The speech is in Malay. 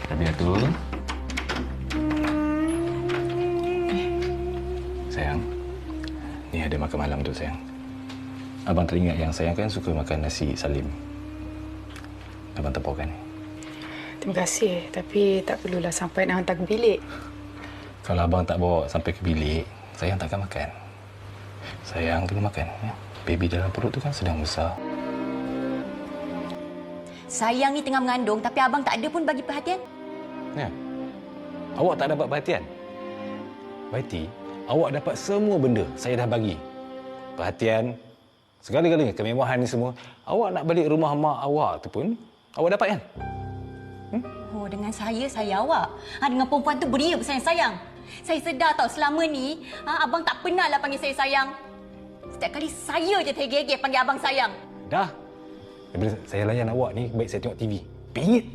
Rabia tu. Sayang, ni ada makan malam tu sayang. Abang teringat yang sayang kan suka makan nasi salim. Abang tepukan ni. Terima kasih, tapi tak perlulah sampai nak hantar ke bilik. Kalau abang tak bawa sampai ke bilik, sayang takkan makan. Sayang kena makan. Ya? Baby dalam perut tu kan sedang besar. Sayang ni tengah mengandung tapi abang tak ada pun bagi perhatian. Ya. Awak tak dapat perhatian. Baiti, awak dapat semua benda saya dah bagi. Perhatian, segala-galanya, kemewahan ni semua. Awak nak balik rumah mak awak tu pun, awak dapat kan? Oh, dengan saya awak. Dengan perempuan tu beria bersayang-sayang. Saya sedar tau selama ni abang tak pernahlah panggil saya sayang. Setiap kali saya je tergegeh panggil abang sayang. Dah. Daripada saya layan awak ni, baik saya tengok TV. Bingit.